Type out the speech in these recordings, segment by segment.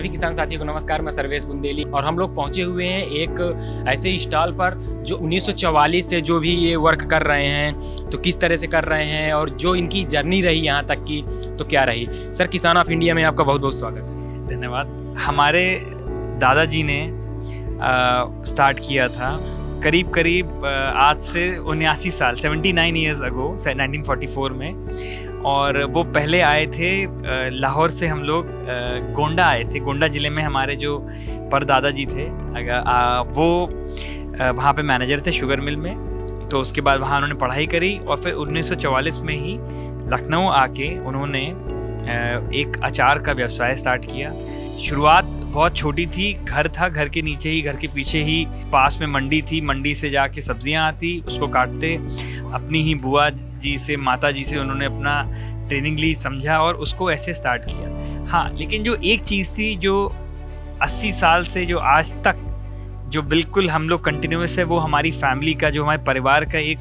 सभी किसान साथियों को नमस्कार। मैं सर्वेश बुंदेली और हम लोग पहुंचे हुए हैं एक ऐसे स्टॉल पर जो 1944 से जो भी ये वर्क कर रहे हैं तो किस तरह से कर रहे हैं और जो इनकी जर्नी रही यहाँ तक की तो क्या रही। सर, किसान ऑफ इंडिया में आपका बहुत बहुत स्वागत है। धन्यवाद। हमारे दादाजी ने स्टार्ट किया था करीब आज से 79 साल 79 ईयर्स अगो 1944 में। और वो पहले आए थे लाहौर से। हम लोग गोंडा आए थे। गोंडा ज़िले में हमारे जो परदादा जी थे वो वहाँ पे मैनेजर थे शुगर मिल में। तो उसके बाद वहाँ उन्होंने पढ़ाई करी और फिर 1944 में ही लखनऊ आके उन्होंने एक अचार का व्यवसाय स्टार्ट किया। शुरुआत बहुत छोटी थी, घर था, घर के नीचे ही, घर के पीछे ही पास में मंडी थी। मंडी से जाके सब्जियां आती, उसको काटते। अपनी ही बुआ जी से, माता जी से उन्होंने अपना ट्रेनिंग ली, समझा और उसको ऐसे स्टार्ट किया। हाँ, लेकिन जो एक चीज़ थी जो 80 साल से जो आज तक जो बिल्कुल हम लोग कंटिन्यूस है, वो हमारी फैमिली का, जो हमारे परिवार का एक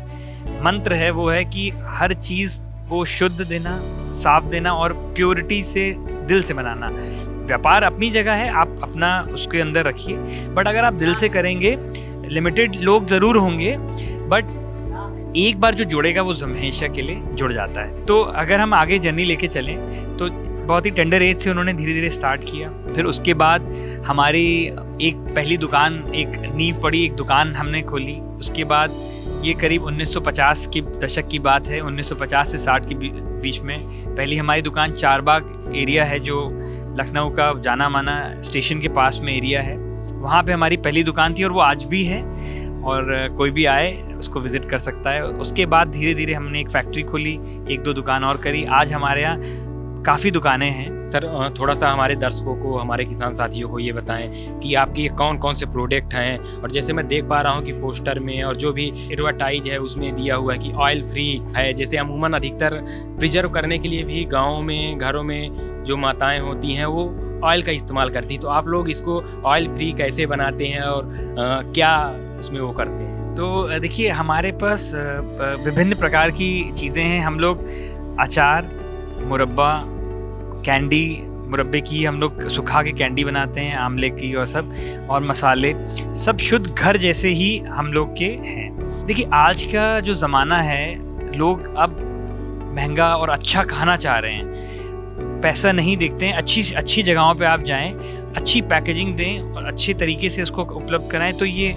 मंत्र है, वो है कि हर चीज़ को शुद्ध देना, साफ देना और प्योरिटी से, दिल से बनाना। व्यापार अपनी जगह है, आप अपना उसके अंदर रखिए, बट अगर आप दिल से करेंगे, लिमिटेड लोग ज़रूर होंगे बट एक बार जो जुड़ेगा वो हमेशा के लिए जुड़ जाता है। तो अगर हम आगे जर्नी लेके चलें तो बहुत ही टेंडर एज से उन्होंने धीरे धीरे स्टार्ट किया। फिर उसके बाद हमारी एक पहली दुकान, एक नींव पड़ी, एक दुकान हमने खोली। उसके बाद ये करीब 1950 के दशक की बात है, 1950 से 60 के बीच में पहली हमारी दुकान चारबाग एरिया है, जो लखनऊ का जाना माना स्टेशन के पास में एरिया है। वहाँ पे हमारी पहली दुकान थी और वो आज भी है और कोई भी आए उसको विज़िट कर सकता है। उसके बाद धीरे धीरे हमने एक फैक्ट्री खोली, 1-2 दुकान और करी। आज हमारे यहाँ काफ़ी दुकानें हैं। सर, थोड़ा सा हमारे दर्शकों को, हमारे किसान साथियों को ये बताएं कि आपके ये कौन कौन से प्रोडक्ट हैं। और जैसे मैं देख पा रहा हूँ कि पोस्टर में और जो भी एडवर्टाइज है उसमें दिया हुआ है कि ऑयल फ्री है। जैसे अमूमन अधिकतर प्रिजर्व करने के लिए भी गाँव में, घरों में जो माताएं होती हैं वो ऑयल का इस्तेमाल करती हैं, तो आप लोग इसको ऑयल फ्री कैसे बनाते हैं और क्या उसमें वो करते हैं? तो देखिए, हमारे पास विभिन्न प्रकार की चीज़ें हैं। हम लोग अचार, मुरब्बा, कैंडी, मुरब्बे की हम लोग सुखा के कैंडी बनाते हैं, आंवले की और सब, और मसाले सब शुद्ध घर जैसे ही हम लोग के हैं। देखिए, आज का जो ज़माना है, लोग अब महंगा और अच्छा खाना चाह रहे हैं, पैसा नहीं देखते हैं। अच्छी जगहों पे आप जाएं, अच्छी पैकेजिंग दें और अच्छे तरीके से उसको उपलब्ध कराएं, तो ये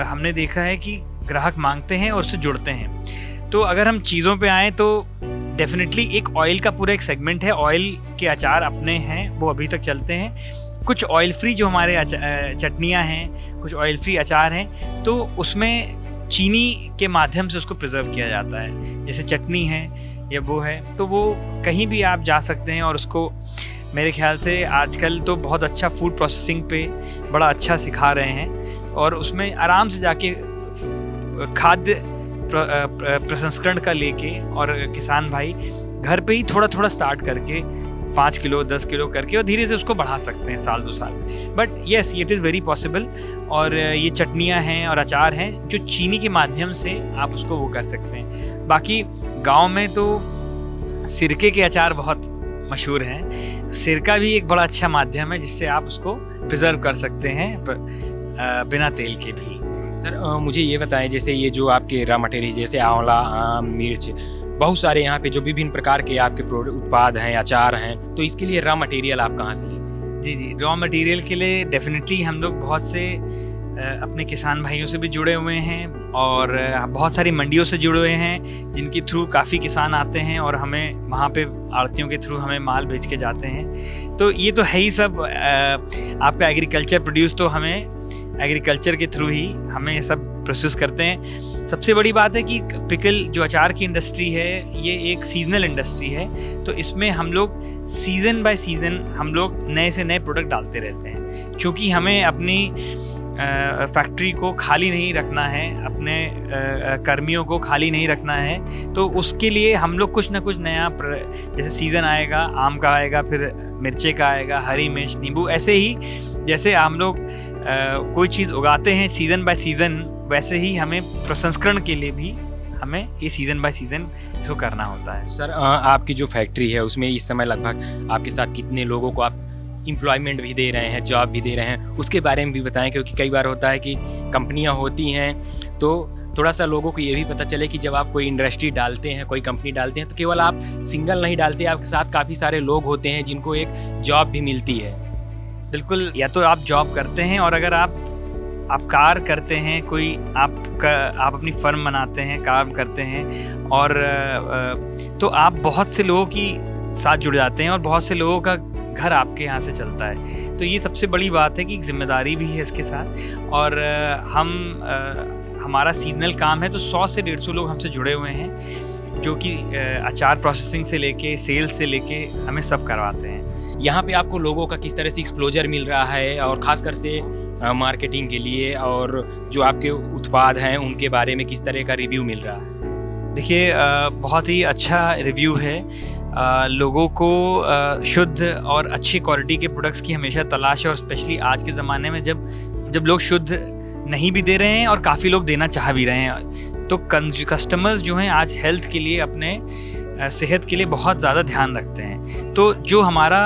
हमने देखा है कि ग्राहक मांगते हैं और उससे जुड़ते हैं। तो अगर हम चीज़ों पे आएँ तो डेफिनेटली एक ऑयल का पूरा एक सेगमेंट है। ऑयल के अचार अपने हैं, वो अभी तक चलते हैं। कुछ ऑयल फ्री जो हमारे चटनियाँ हैं, कुछ ऑयल फ्री अचार हैं, तो उसमें चीनी के माध्यम से उसको प्रिजर्व किया जाता है। जैसे चटनी है या वो है, तो वो कहीं भी आप जा सकते हैं और उसको, मेरे ख्याल से आजकल तो बहुत अच्छा फूड प्रोसेसिंग पे बड़ा अच्छा सिखा रहे हैं और उसमें आराम से जाके खाद्य प्रसंस्करण का लेके, और किसान भाई घर पे ही थोड़ा थोड़ा स्टार्ट करके 5 किलो 10 किलो करके और धीरे से उसको बढ़ा सकते हैं साल 2 साल में। But yes, it is very possible. और ये चटनियाँ हैं और अचार हैं जो चीनी के माध्यम से आप उसको वो कर सकते हैं। बाकी गांव में तो सिरके के अचार बहुत मशहूर हैं। सिरका भी एक बड़ा अच्छा माध्यम है जिससे आप उसको प्रिजर्व कर सकते हैं बिना तेल के भी। सर, मुझे ये बताएं, जैसे ये जो आपके रॉ मटेरियल जैसे आंवला, आम, मिर्च, बहुत सारे यहाँ पे जो विभिन्न प्रकार के आपके उत्पाद हैं, अचार हैं, तो इसके लिए रॉ मटेरियल आप कहाँ से लेते हैं? जी, रॉ मटेरियल के लिए डेफिनेटली हम लोग बहुत से अपने किसान भाइयों से भी जुड़े हुए हैं और बहुत सारी मंडियों से जुड़े हुए हैं, जिनके थ्रू काफ़ी किसान आते हैं और हमें वहाँ पे आड़तियों के थ्रू हमें माल बेच के जाते हैं। तो ये तो है ही सब आपका एग्रीकल्चर प्रोड्यूस, तो हमें एग्रीकल्चर के थ्रू ही हमें सब प्रोसेस करते हैं। सबसे बड़ी बात है कि पिकल जो अचार की इंडस्ट्री है, ये एक सीजनल इंडस्ट्री है, तो इसमें हम लोग सीज़न बाय सीज़न हम लोग नए से नए प्रोडक्ट डालते रहते हैं। क्योंकि हमें अपनी फैक्ट्री को खाली नहीं रखना है, अपने कर्मियों को खाली नहीं रखना है, तो उसके लिए हम लोग कुछ ना कुछ नया, जैसे सीज़न आएगा आम का आएगा, फिर मिर्चे का आएगा, हरी मिर्च, नींबू, ऐसे ही जैसे हम लोग कोई चीज़ उगाते हैं सीज़न बाय सीज़न, वैसे ही हमें प्रसंस्करण के लिए भी हमें ये सीज़न बाय सीज़न इसको करना होता है। सर, आपकी जो फैक्ट्री है उसमें इस समय लगभग आपके साथ कितने लोगों को आप एम्प्लॉयमेंट भी दे रहे हैं, जॉब भी दे रहे हैं, उसके बारे में भी बताएं। क्योंकि कई बार होता है कि कंपनियां होती हैं तो थोड़ा सा लोगों को ये भी पता चले कि जब आप कोई इंडस्ट्री डालते हैं, कोई कंपनी डालते हैं, तो केवल आप सिंगल नहीं डालते, आपके साथ काफ़ी सारे लोग होते हैं जिनको एक जॉब भी मिलती है। बिल्कुल, या तो आप जॉब करते हैं और अगर आप कार करते हैं, कोई आप अपनी फर्म बनाते हैं, काम करते हैं और तो आप बहुत से लोगों की साथ जुड़ जाते हैं और बहुत से लोगों का घर आपके यहाँ से चलता है। तो ये सबसे बड़ी बात है कि जिम्मेदारी भी है इसके साथ। और हमारा सीजनल काम है तो 100 से 150 लोग हमसे जुड़े हुए हैं जो कि अचार प्रोसेसिंग से लेके सेल्स से लेके हमें सब करवाते हैं। यहाँ पे आपको लोगों का किस तरह से एक्सप्लोजर मिल रहा है और ख़ासकर से मार्केटिंग के लिए, और जो आपके उत्पाद हैं उनके बारे में किस तरह का रिव्यू मिल रहा है? देखिए, बहुत ही अच्छा रिव्यू है। लोगों को शुद्ध और अच्छी क्वालिटी के प्रोडक्ट्स की हमेशा तलाश है, और स्पेशली आज के ज़माने में जब लोग शुद्ध नहीं भी दे रहे हैं और काफ़ी लोग देना चाह भी रहे हैं, तो कस्टमर्स जो हैं आज हेल्थ के लिए, अपने सेहत के लिए बहुत ज़्यादा ध्यान रखते हैं। तो जो हमारा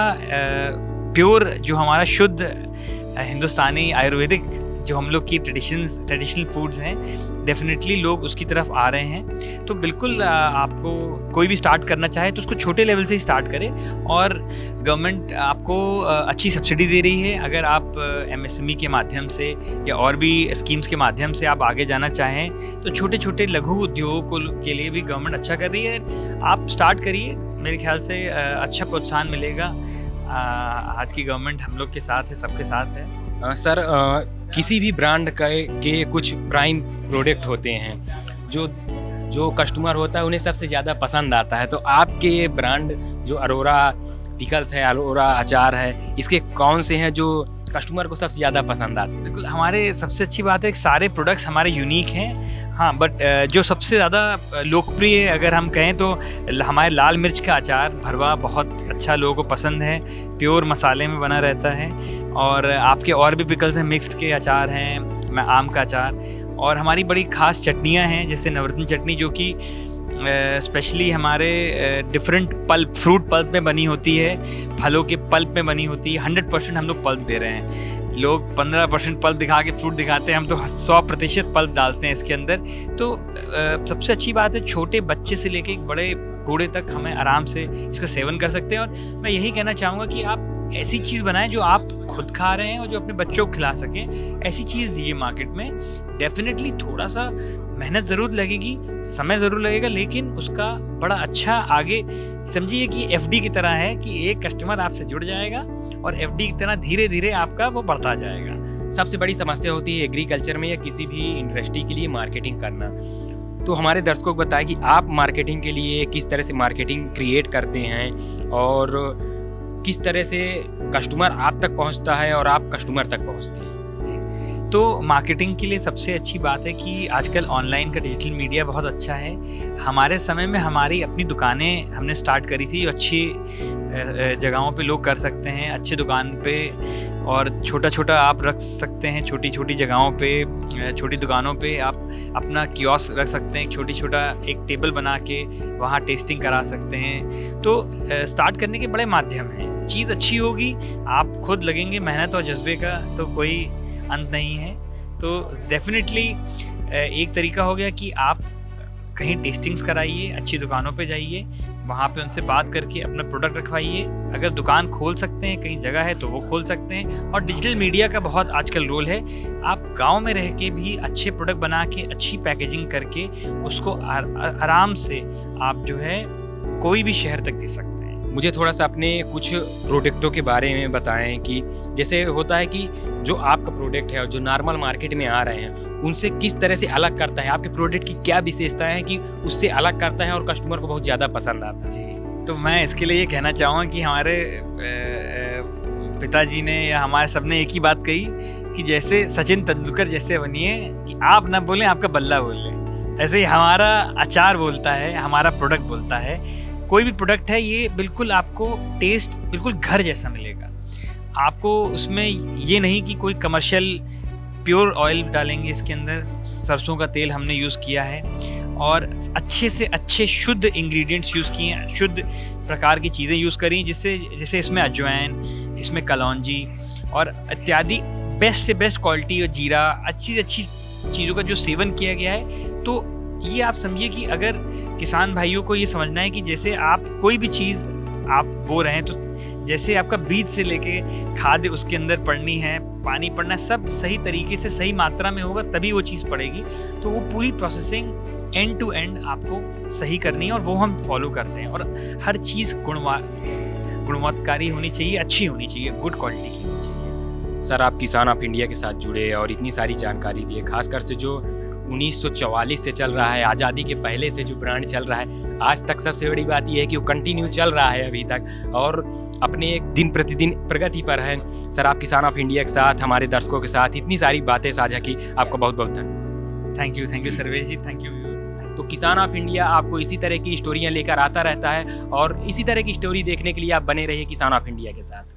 प्योर, जो हमारा शुद्ध हिंदुस्तानी आयुर्वेदिक जो हम लोग की ट्रेडिशनल फूड्स हैं, डेफिनेटली लोग उसकी तरफ आ रहे हैं। तो बिल्कुल, आपको कोई भी स्टार्ट करना चाहे तो उसको छोटे लेवल से ही स्टार्ट करें, और गवर्नमेंट आपको अच्छी सब्सिडी दे रही है। अगर आप MSME के माध्यम से या और भी स्कीम्स के माध्यम से आप आगे जाना चाहें तो छोटे छोटे लघु उद्योगों के लिए भी गवर्नमेंट अच्छा कर रही है। आप स्टार्ट करिए, मेरे ख्याल से अच्छा प्रोत्साहन मिलेगा। आज की गवर्नमेंट हम लोग के साथ है, सबके साथ है। सर, किसी भी ब्रांड के कुछ प्राइम प्रोडक्ट होते हैं जो कस्टमर होता है उन्हें सबसे ज़्यादा पसंद आता है। तो आपके ब्रांड जो अरोरा पिकल्स है, अरोरा अचार है, इसके कौन से हैं जो कस्टमर को सबसे ज़्यादा पसंद आते हैं? बिल्कुल, हमारे सबसे अच्छी बात है कि सारे प्रोडक्ट्स हमारे यूनिक हैं। हाँ, बट जो सबसे ज़्यादा लोकप्रिय अगर हम कहें तो हमारे लाल मिर्च का अचार भरवा बहुत अच्छा लोगों को पसंद है, प्योर मसाले में बना रहता है। और आपके और भी पिकल्स हैं, मिक्स्ड के अचार हैं, आम का अचार, और हमारी बड़ी ख़ास चटनियाँ हैं जैसे नवरत्न चटनी, जो कि स्पेशली हमारे डिफरेंट पल्प, फ्रूट पल्प में बनी होती है, फलों के पल्प में बनी होती है। 100% हम लोग पल्प दे रहे हैं। लोग 15% पल्प दिखा के फ्रूट दिखाते हैं, हम तो 100% पल्प डालते हैं इसके अंदर। तो सबसे अच्छी बात है, छोटे बच्चे से लेके एक बड़े बूढ़े तक हमें आराम से इसका सेवन कर सकते हैं। और मैं यही कहना चाहूँगा कि आप ऐसी चीज़ बनाएं जो आप खुद खा रहे हैं और जो अपने बच्चों को खिला सकें, ऐसी चीज़ दीजिए मार्केट में। डेफिनेटली थोड़ा सा मेहनत ज़रूर लगेगी, समय ज़रूर लगेगा, लेकिन उसका बड़ा अच्छा आगे समझिए कि FD की तरह है कि एक कस्टमर आपसे जुड़ जाएगा और FD की तरह धीरे धीरे आपका वो बढ़ता जाएगा। सबसे बड़ी समस्या होती है एग्रीकल्चर में या किसी भी इंडस्ट्री के लिए मार्केटिंग करना। तो हमारे दर्शकों को बताएं कि आप मार्केटिंग के लिए किस तरह से मार्केटिंग क्रिएट करते हैं और किस तरह से कस्टमर आप तक पहुंचता है और आप कस्टमर तक पहुंचते हैं। तो मार्केटिंग के लिए सबसे अच्छी बात है कि आजकल ऑनलाइन का डिजिटल मीडिया बहुत अच्छा है। हमारे समय में हमारी अपनी दुकानें हमने स्टार्ट करी थी, जो अच्छी जगहों पे लोग कर सकते हैं, अच्छे दुकान पे, और छोटा छोटा आप रख सकते हैं, छोटी छोटी जगहों पे, छोटी दुकानों पे आप अपना कियोस्क रख सकते हैं, छोटी छोटा एक टेबल बना के वहाँ टेस्टिंग करा सकते हैं। तो स्टार्ट करने के बड़े माध्यम हैं। चीज़ अच्छी होगी, आप खुद लगेंगे, मेहनत और जज्बे का तो कोई अंत नहीं है। तो डेफिनेटली एक तरीका हो गया कि आप कहीं टेस्टिंग्स कराइए, अच्छी दुकानों पे जाइए, वहाँ पे उनसे बात करके अपना प्रोडक्ट रखवाइए। अगर दुकान खोल सकते हैं, कहीं जगह है तो वो खोल सकते हैं। और डिजिटल मीडिया का बहुत आजकल रोल है। आप गांव में रह के भी अच्छे प्रोडक्ट बना के, अच्छी पैकेजिंग करके उसको आराम से आप जो है कोई भी शहर तक दे सकते हैं। मुझे थोड़ा सा अपने कुछ प्रोडक्टों के बारे में बताएं कि जैसे होता है कि जो आपका प्रोडक्ट है और जो नॉर्मल मार्केट में आ रहे हैं उनसे किस तरह से अलग करता है, आपके प्रोडक्ट की क्या विशेषताएं हैं कि उससे अलग करता है और कस्टमर को बहुत ज़्यादा पसंद आता है। जी, तो मैं इसके लिए ये कहना चाहूँगा कि हमारे पिताजी ने या हमारे सबने एक ही बात कही कि जैसे सचिन तेंदुलकर जैसे बनिए कि आप ना बोलें, आपका बल्ला बोल लें। ऐसे ही हमारा अचार बोलता है, हमारा प्रोडक्ट बोलता है। कोई भी प्रोडक्ट है, ये बिल्कुल आपको टेस्ट बिल्कुल घर जैसा मिलेगा। आपको उसमें ये नहीं कि कोई कमर्शियल प्योर ऑयल डालेंगे इसके अंदर, सरसों का तेल हमने यूज़ किया है और अच्छे से अच्छे शुद्ध इंग्रेडिएंट्स यूज़ किए हैं, शुद्ध प्रकार की चीज़ें यूज़ करी, जिससे जैसे इसमें अजवाइन, इसमें कलौंजी और इत्यादि बेस्ट से बेस्ट क्वालिटी और जीरा अच्छी चीज़ों का जो सेवन किया गया है। तो ये आप समझिए कि अगर किसान भाइयों को ये समझना है कि जैसे आप कोई भी चीज़ आप बो रहे हैं, तो जैसे आपका बीज से लेके खाद उसके अंदर पड़नी है, पानी पड़ना है, सब सही तरीके से सही मात्रा में होगा तभी वो चीज़ पड़ेगी। तो वो पूरी प्रोसेसिंग एंड टू एंड आपको सही करनी है और वो हम फॉलो करते हैं। और हर चीज़ गुणवत्ताकारी होनी चाहिए, अच्छी होनी चाहिए, गुड क्वालिटी की होनी चाहिए। सर, आप किसान ऑफ इंडिया के साथ जुड़े और इतनी सारी जानकारी दी है, खासकर से जो 1944 से चल रहा है, आज़ादी के पहले से जो ब्रांड चल रहा है, आज तक सबसे बड़ी बात यह है कि वो कंटिन्यू चल रहा है अभी तक और अपने दिन प्रतिदिन प्रगति पर है। सर, आप किसान ऑफ इंडिया के साथ हमारे दर्शकों के साथ इतनी सारी बातें साझा की, आपका बहुत बहुत धन्यवाद। Thank you Sarvesh ji, thank you. तो किसान ऑफ इंडिया आपको इसी तरह की स्टोरियाँ लेकर आता रहता है और इसी तरह की स्टोरी देखने के लिए आप बने रहिए किसान ऑफ इंडिया के साथ।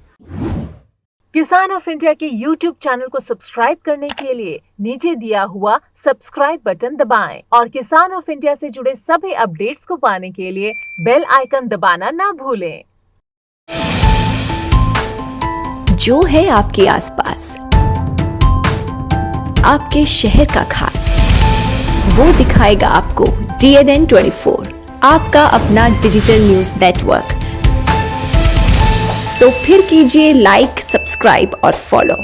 किसान ऑफ इंडिया के YouTube चैनल को सब्सक्राइब करने के लिए नीचे दिया हुआ सब्सक्राइब बटन दबाएं और किसान ऑफ इंडिया से जुड़े सभी अपडेट्स को पाने के लिए बेल आइकन दबाना ना भूलें। जो है आपके आसपास, आपके शहर का खास, वो दिखाएगा आपको DNN 24, आपका अपना डिजिटल न्यूज नेटवर्क। तो फिर कीजिए लाइक, सब्सक्राइब और फॉलो।